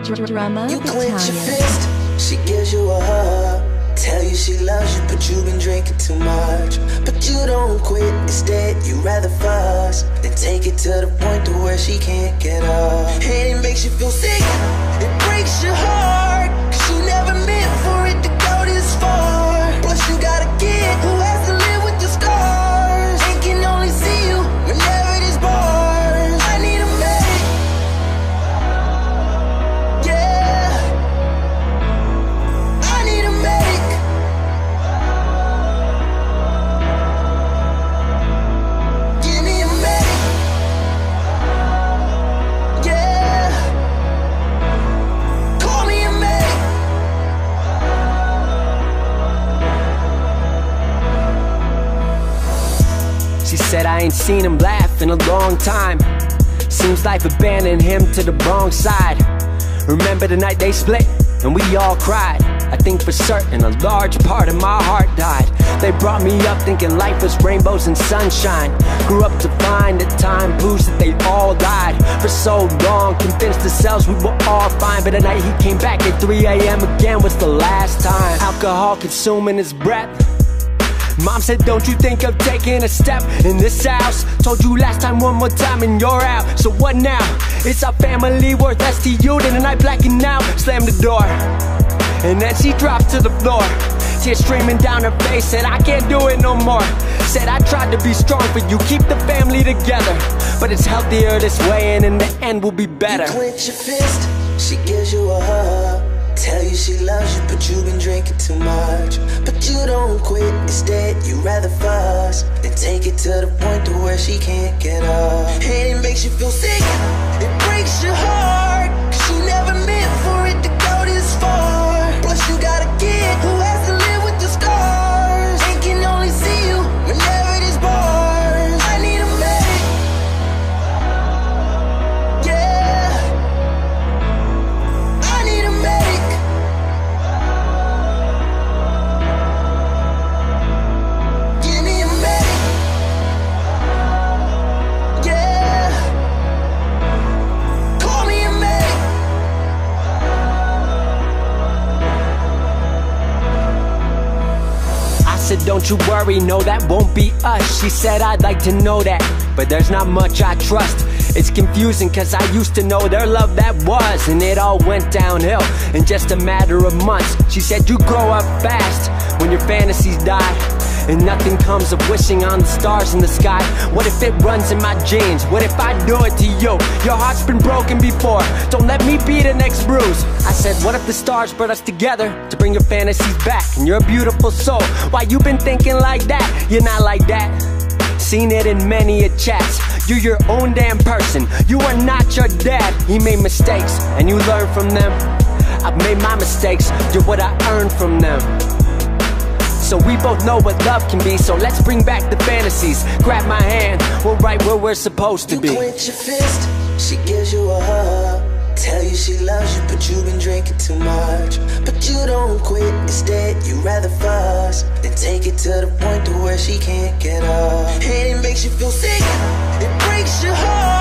Drama You clench your Italian. fist, she gives you a hug. Tell you she loves you, but you've been drinking too much. But you don't quit, instead you rather fuss than take it to the point to where she can't get up. And it makes you feel sick, it breaks your heart, 'cause you never meant for it to go this far. Plus you got a kid who has to live with the scars and can only see you whenever there's bars. I need a medic, yeah, I need a medic. Give me a medic, yeah, call me a medic. She said I ain't seen him laugh in a long time. Seems life abandoned him to the wrong side. Remember the night they split and we all cried. I think for certain a large part of my heart died. They brought me up thinking life was rainbows and sunshine. Grew up to find that time proves that they all died. For so long, convinced ourselves we were all fine. But the night he came back at 3 a.m. again was the last time. Alcohol consuming his breath. Mom said, don't you think of taking a step in this house? Told you last time one more time and you're out. So what now? Is our family worth less to you than a night blacking out? Slammed the door, and then she dropped to the floor. Tears streaming down her face, said I can't do it no more. Said I tried to be strong for you, keep the family together, but it's healthier this way and in the end will be better. You clench your fist, she gives you a hug. Tell you she loves you, but you've been drinking too much. But you don't quit, instead you rather fuss than take it to the point to where she can't get up. And it makes you feel sick, it breaks your heart, 'cause you never meant for it to go this far. Plus you got a kid who has to live with the scars and can only see you whenever there's bars. I need a medic, yeah, I need a medic. Give me a medic, yeah, call me a medic. I said, don't you worry, no, that won't be us. She said, I'd like to know that, but there's not much I trust. It's confusing, cause I used to know their love that was, and it all went downhill in just a matter of months. She said, you grow up fast when your fantasies die, and nothing comes of wishing on the stars in the sky. What if it runs in my genes? What if I do it to you? Your heart's been broken before, don't let me be the next bruise. I said, what if the stars brought us together to bring your fantasies back? And you're a beautiful soul, why you been thinking like that? You're not like that. Seen it in many a chats. You're your own damn person, you are not your dad. He made mistakes, and you learn from them. I've made my mistakes, you're what I earned from them. So we both know what love can be, so let's bring back the fantasies. Grab my hand, we're right where we're supposed to be. You clench your fist, she gives you a hug. Tell you she loves you, but you've been drinking too much. But you don't quit, instead you rather fuss than take it to the point to where she can't get up. And it makes you feel sick, it breaks your heart.